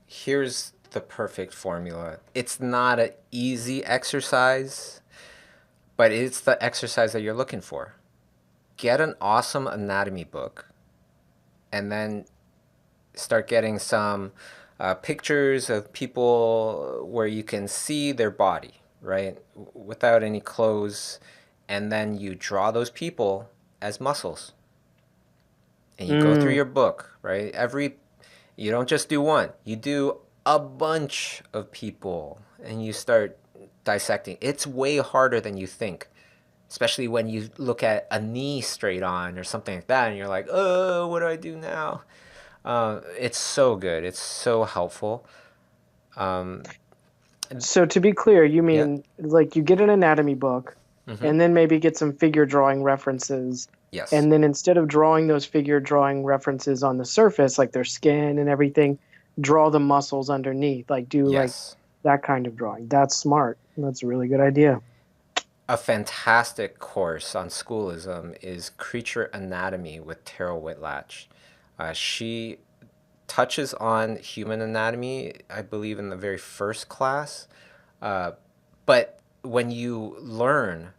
here's the perfect formula. It's not an easy exercise, but it's the exercise that you're looking for. Get an awesome anatomy book and then start getting some pictures of people where you can see their body, right? Without any clothes. And then you draw those people as muscles. And you go through Mm, your book, right? You don't just do one, you do a bunch of people and you start dissecting. It's way harder than you think, especially when you look at a knee straight on or something like that and you're like, oh, what do I do now? It's so good. It's so helpful. Um, so to be clear, you yeah. mean like you get an anatomy book Mm-hmm. and then maybe get some figure drawing references. Yes. And then instead of drawing those figure drawing references on the surface, like their skin and everything, draw the muscles underneath, like do like Yes. that kind of drawing. That's smart. That's a really good idea. A fantastic course on schoolism is Creature Anatomy with Tara Whitlatch. She touches on human anatomy, I believe, in the very first class. Uh, but when you learn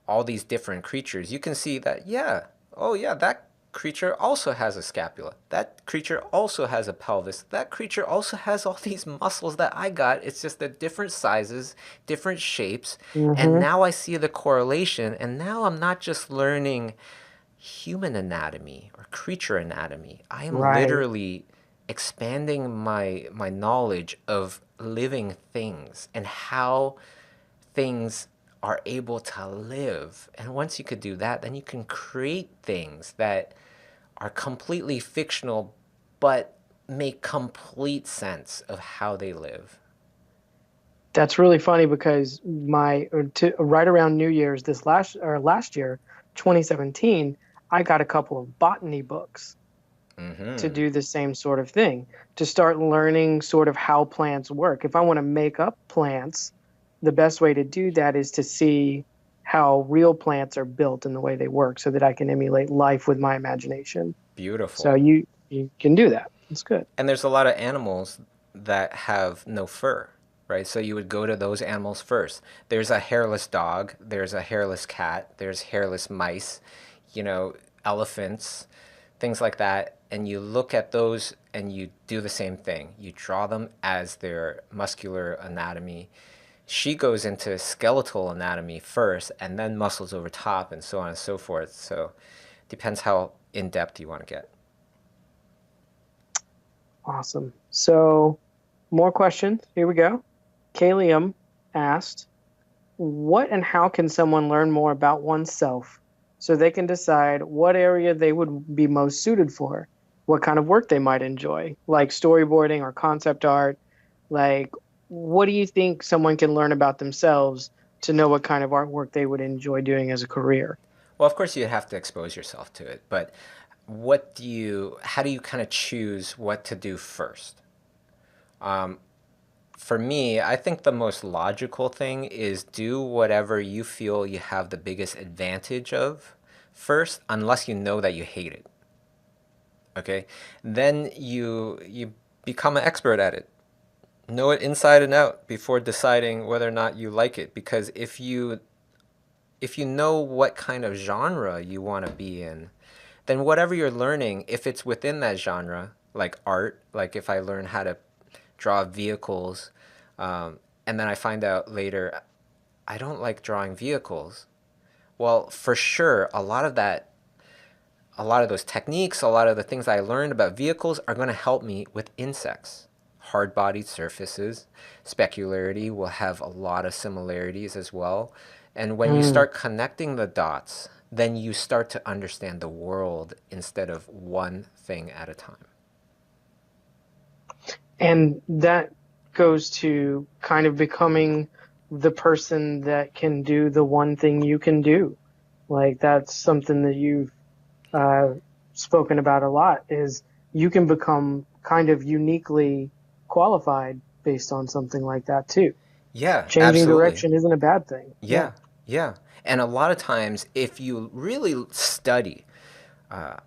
all these different creatures, you can see that, yeah, oh, yeah, that creature also has a scapula. That creature also has a pelvis. That creature also has all these muscles that I got. It's just that different sizes, different shapes. And Hmm. now I see the correlation. And now I'm not just learning human anatomy or creature anatomy. I am Right. literally expanding my knowledge of living things and how things are able to live. And once you could do that, then you can create things that are completely fictional but make complete sense of how they live. That's really funny because right around New Year's last year, 2017, I got a couple of botany books to Mm-hmm. do the same sort of thing, to start learning sort of how plants work. If I want to make up plants, the best way to do that is to see how real plants are built and the way they work so that I can emulate life with my imagination. So Beautiful. you can do that. It's good. And there's a lot of animals that have no fur, right? So you would go to those animals first. There's a hairless dog, there's a hairless cat, there's hairless mice, you know, elephants, things like that. And you look at those and you do the same thing. You draw them as their muscular anatomy. She goes into skeletal anatomy first and then muscles over top and so on and so forth. So depends how in depth you want to get. Awesome. So more questions. Here we go. Kalium asked, what and how can someone learn more about oneself so they can decide what area they would be most suited for, what kind of work they might enjoy, like storyboarding or concept art? Like, what do you think someone can learn about themselves to know what kind of artwork they would enjoy doing as a career? Well, of course, you have to expose yourself to it, but how do you kind of choose what to do first? For me, I think the most logical thing is do whatever you feel you have the biggest advantage of first, unless you know that you hate it. Okay? Then you become an expert at it. Know it inside and out before deciding whether or not you like it, because if you know what kind of genre you want to be in, then whatever you're learning, if it's within that genre, like art, like if I learn how to draw vehicles, and then I find out later I don't like drawing vehicles. Well, for sure, a lot of those techniques, a lot of the things I learned about vehicles are going to help me with insects. Hard bodied surfaces, specularity will have a lot of similarities as well. And when you Mm. start connecting the dots, then you start to understand the world instead of one thing at a time. And that goes to kind of becoming the person that can do the one thing you can do. Like that's something that you've uh, spoken about a lot is you can become kind of uniquely qualified based on something like that too. Yeah, Changing absolutely. direction isn't a bad thing. Yeah. Yeah, yeah. And a lot of times, if you really study,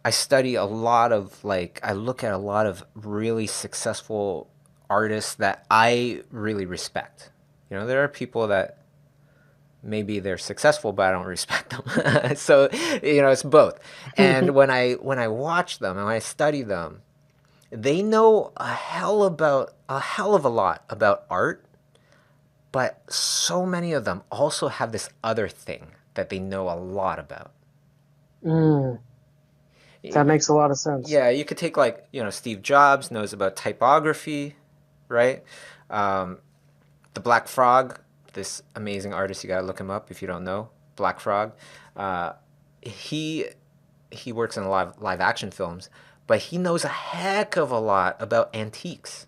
I study a lot of like, I look at a lot of really successful artists that I really respect. You know, there are people that maybe they're successful, but I don't respect them. So, you know, it's both. And when I watch them and when I study them, they know a hell of a lot about art, but so many of them also have this other thing that they know a lot about. Mm, that makes a lot of sense. Yeah, you could take like, you know, Steve Jobs knows about typography, right? Um, the Black Frog, this amazing artist, you gotta look him up if you don't know. Black Frog. Uh, he he works in live action films, but he knows a heck of a lot about antiques,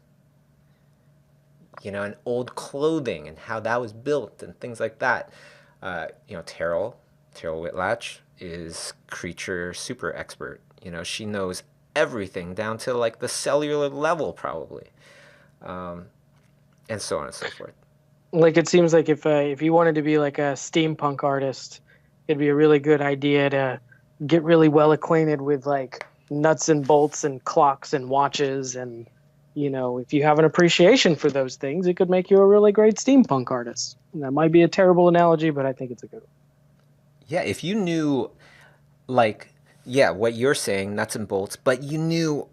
you know, and old clothing and how that was built and things like that. You know, Terrell Whitlatch is creature super expert. You know, she knows everything down to like the cellular level probably, and so on and so forth. Like it seems like if you wanted to be like a steampunk artist, it'd be a really good idea to get really well acquainted with like nuts and bolts and clocks and watches, and if you have an appreciation for those things, it could make you a really great steampunk artist. And that might be a terrible analogy, but I think it's a good one. Yeah, if you knew like yeah, what you're saying, nuts and bolts, but you knew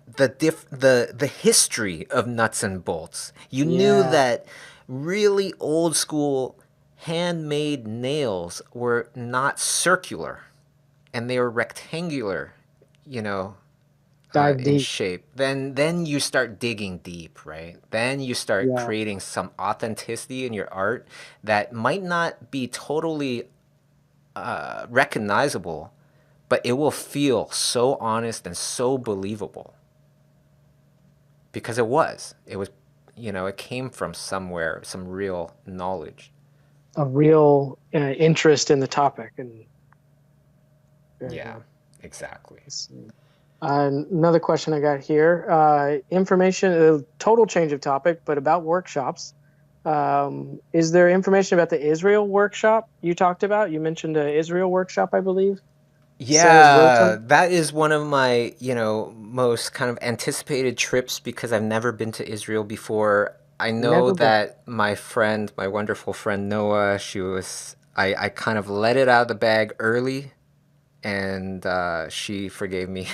the history of nuts and bolts. You knew Yeah, that really old school handmade nails were not circular and they were rectangular, you know, dive in deep. shape. Then you start digging deep, right? Then you start Yeah. creating some authenticity in your art that might not be totally recognizable, but it will feel so honest and so believable because it was. It was, you know, it came from somewhere, some real knowledge. A real interest in the topic, and very Yeah, good. exactly. Let's see. Another question I got here. Information, total change of topic, but about workshops. Is there information about the Israel workshop you talked about? You mentioned an Israel workshop, I believe. Says Yeah, Rotem. that is one of my, you know, most kind of anticipated trips because I've never been to Israel before. I know Never been. that my friend, my wonderful friend Noah, I kind of let it out of the bag early and she forgave me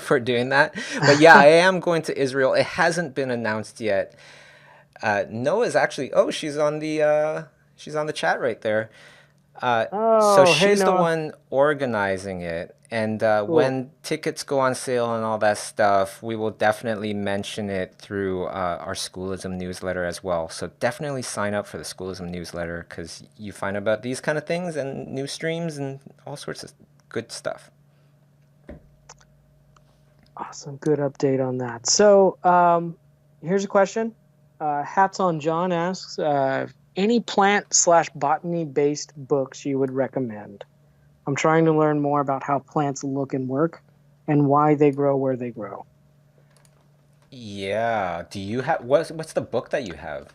for doing that. But yeah, I am going to Israel. It hasn't been announced yet. Noah's actually, oh, she's on the chat right there. So Oh, hey she's the Noah. one organizing it. And Cool. when tickets go on sale and all that stuff, we will definitely mention it through our Schoolism newsletter as well. So definitely sign up for the Schoolism newsletter because you find about these kind of things and new streams and all sorts of good stuff. Awesome. Good update on that. So, here's a question. Hats on John asks, any plant/botany based books you would recommend? I'm trying to learn more about how plants look and work and why they grow where they grow. Yeah. Do you have what's the book that you have?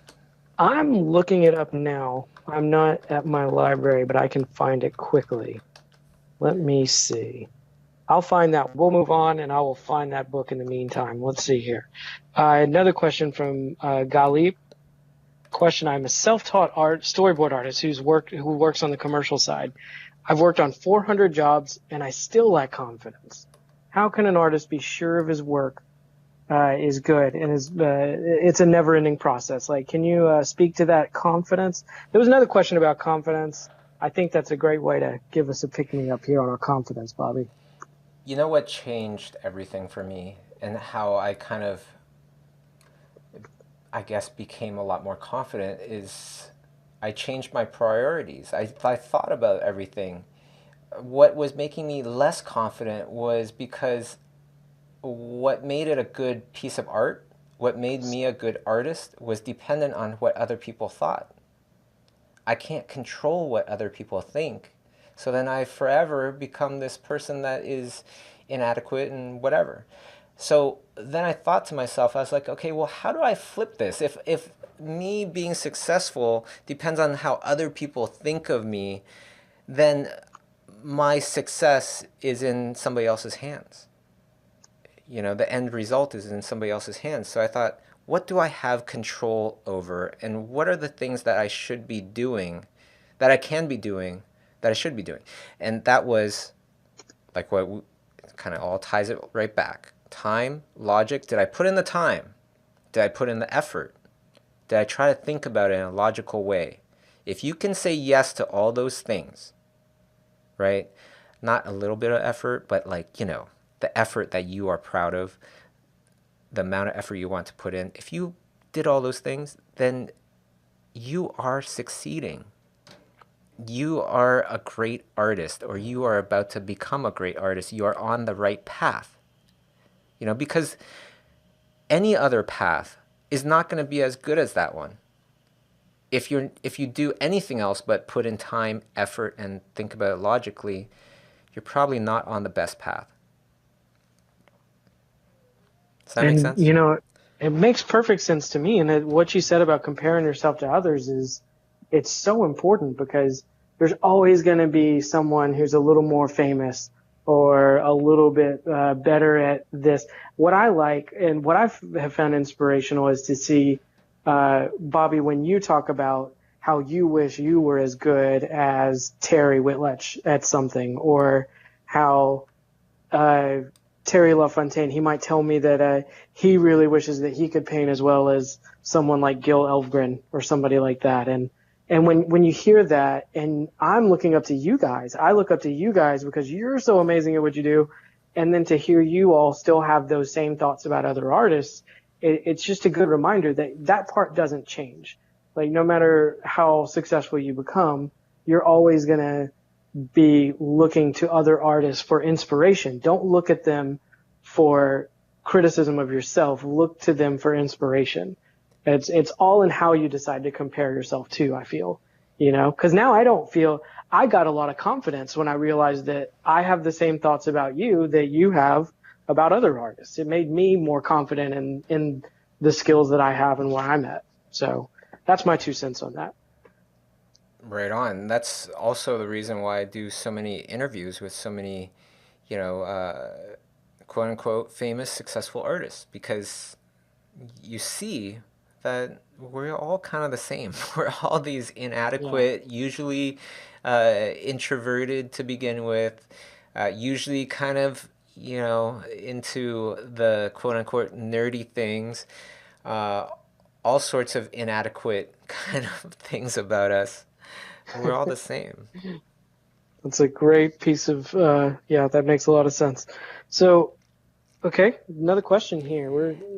I'm looking it up now. I'm not at my library, but I can find it quickly. Let me see. I'll find that. We'll move on and I will find that book in the meantime. Let's see here. Another question from Galip. Question: I'm a self-taught storyboard artist who works on the commercial side. I've worked on 400 jobs and I still lack confidence. How can an artist be sure of his work is good and is it's a never-ending process? Like, can you speak to that confidence? There was another question about confidence. I think that's a great way to give us a pick-me-up here on our confidence, Bobby. You know what changed everything for me and how I kind of I guess became a lot more confident is I changed my priorities. I thought about everything. What was making me less confident was because what made it a good piece of art, what made me a good artist, was dependent on what other people thought. I can't control what other people think. So then I forever become this person that is inadequate and whatever. So then I thought to myself, I was like, okay, well, how do I flip this? If me being successful depends on how other people think of me, then my success is in somebody else's hands. The end result is in somebody else's hands. So I thought, what do I have control over? And what are the things that I should be doing, that I can be doing, that I should be doing? And that was like what kind of all ties it right back. Time, logic. Did I put in the time? Did I put in the effort? Did I try to think about it in a logical way? If you can say yes to all those things, right? Not a little bit of effort, but the effort that you are proud of, the amount of effort you want to put in. If you did all those things, then you are succeeding. You are a great artist, or you are about to become a great artist. You are on the right path. Because any other path is not going to be as good as that one. If you do anything else but put in time, effort, and think about it logically, you're probably not on the best path. Does that make And, sense? it makes perfect sense to me. And what you said about comparing yourself to others it's so important, because there's always going to be someone who's a little more famous or a little bit better at this. What I like and what I have found inspirational is to see, Bobby, when you talk about how you wish you were as good as Terry Whitletch at something, or how Terry LaFontaine, he might tell me that he really wishes that he could paint as well as someone like Gil Elfgren or somebody like that. And when you hear that, and I'm looking up to you guys, I look up to you guys because you're so amazing at what you do. And then to hear you all still have those same thoughts about other artists, it's just a good reminder that that part doesn't change. Like, no matter how successful you become, you're always going to be looking to other artists for inspiration. Don't look at them for criticism of yourself. Look to them for inspiration. It's all in how you decide to compare yourself to, I feel, because now I got a lot of confidence when I realized that I have the same thoughts about you that you have about other artists. It made me more confident in the skills that I have and where I'm at. So that's my 2 cents on that. Right on. That's also the reason why I do so many interviews with so many, quote unquote famous, successful artists, because you see that we're all kind of the same. We're all these inadequate, usually introverted to begin with, usually kind of, into the quote unquote nerdy things, all sorts of inadequate kind of things about us. We're all the same. That's a great piece of, that makes a lot of sense. So, okay, another question here.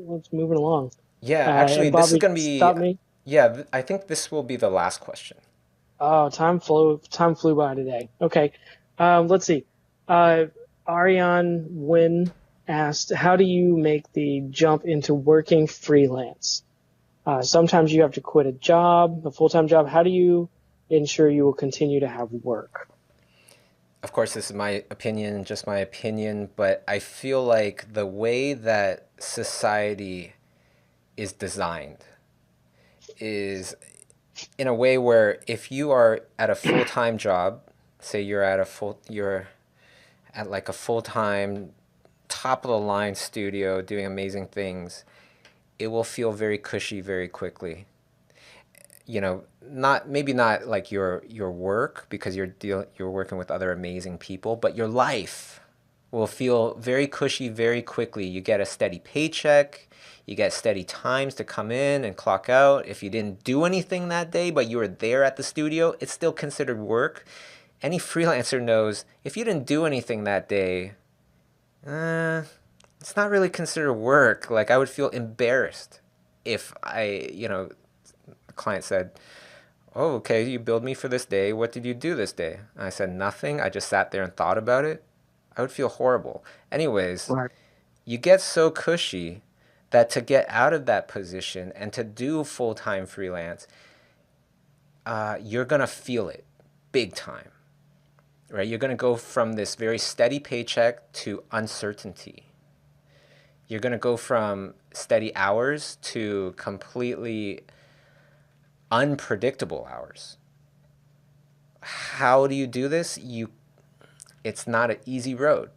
Let's moving along. Yeah, actually, And this is Bobby, going to be, stop me. yeah, I think this will be the last question. Oh, time flew by today. Okay. Let's see. Ariane Wynn asked, how do you make the jump into working freelance? Sometimes you have to quit a full-time job. How do you ensure you will continue to have work? Of course, this is my opinion, just my opinion, but I feel like the way that society is designed is in a way where if you are at a full-time job, say you're at like a full-time top of the line studio doing amazing things, it will feel very cushy very quickly. Not maybe not like your work, because you're working with other amazing people, but your life will feel very cushy very quickly. You get a steady paycheck, you get steady times to come in and clock out. If you didn't do anything that day but you were there at the studio, it's still considered work. Any freelancer knows if you didn't do anything that day, it's not really considered work. Like, I would feel embarrassed if the client said, "Oh, okay, you billed me for this day. What did you do this day?" And I said, "Nothing. I just sat there and thought about it." I would feel horrible. Anyways, Right. you get so cushy that to get out of that position and to do full-time freelance, you're going to feel it big time, right? You're going to go from this very steady paycheck to uncertainty. You're going to go from steady hours to completely unpredictable hours. How do you do this? It's not an easy road.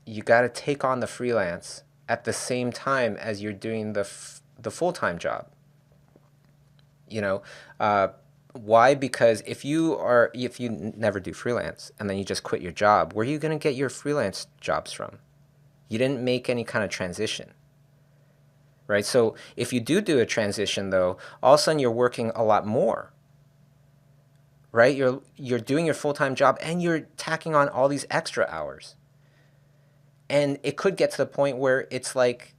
You got to take on the freelance at the same time as you're doing the full-time job. You know, why? Because if you never do freelance and then you just quit your job, where are you going to get your freelance jobs from? You didn't make any kind of transition, right? So if you do a transition, though, all of a sudden you're working a lot more, right? You're doing your full-time job and you're tacking on all these extra hours. And it could get to the point where it's like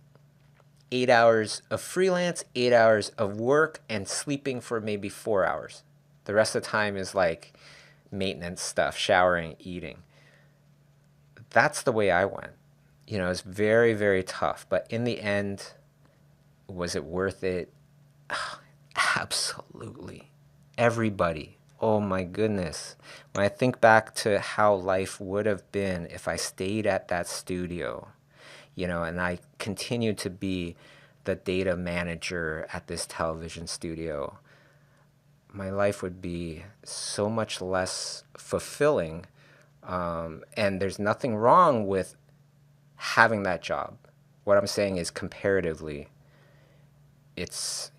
8 hours of freelance, 8 hours of work, and sleeping for maybe 4 hours. The rest of the time is like maintenance stuff, showering, eating. That's the way I went. It's very, very tough. But in the end, was it worth it? Absolutely. Everybody. Oh my goodness. When I think back to how life would have been if I stayed at that studio, and I continued to be the data manager at this television studio, my life would be so much less fulfilling. And there's nothing wrong with having that job. What I'm saying is comparatively, it's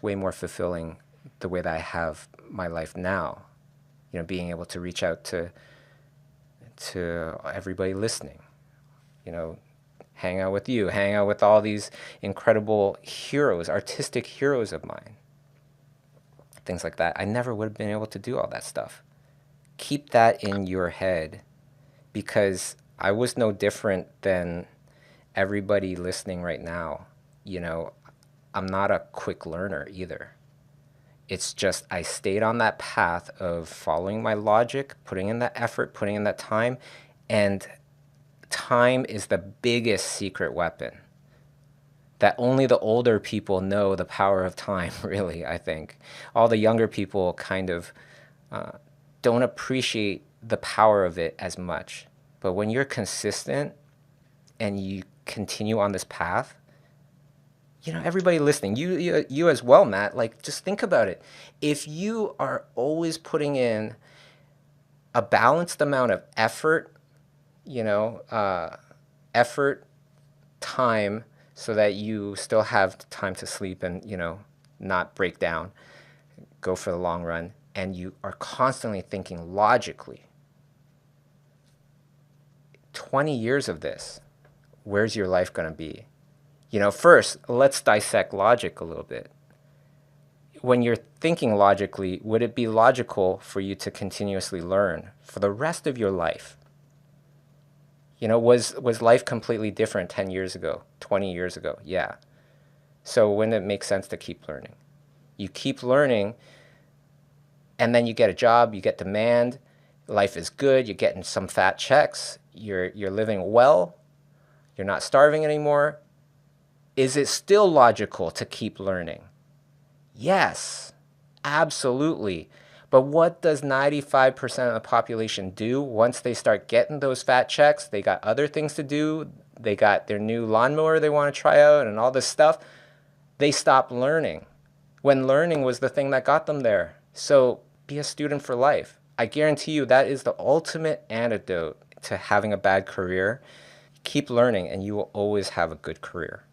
way more fulfilling the way that I have my life now. Being able to reach out to everybody listening, hang out with you, hang out with all these incredible heroes, artistic heroes of mine, things like that. I never would have been able to do all that stuff. Keep that in your head, because I was no different than everybody listening right now. I'm not a quick learner either. It's just I stayed on that path of following my logic, putting in that effort, putting in that time, and time is the biggest secret weapon that only the older people know the power of time, really, I think. All the younger people kind of don't appreciate the power of it as much. But when you're consistent and you continue on this path, everybody listening, you as well, Matt, like, just think about it. If you are always putting in a balanced amount of effort, effort, time, so that you still have time to sleep and, not break down, go for the long run, and you are constantly thinking logically, 20 years of this, where's your life going to be? First, let's dissect logic a little bit. When you're thinking logically, would it be logical for you to continuously learn for the rest of your life? Was life completely different 10 years ago, 20 years ago? Yeah. So wouldn't it make sense to keep learning? You keep learning, and then you get a job, you get demand, life is good, you're getting some fat checks, you're living well, you're not starving anymore. Is it still logical to keep learning? Yes, absolutely. But what does 95% of the population do once they start getting those fat checks? They got other things to do. They got their new lawnmower they want to try out and all this stuff. They stop learning when learning was the thing that got them there. So be a student for life. I guarantee you that is the ultimate antidote to having a bad career. Keep learning and you will always have a good career.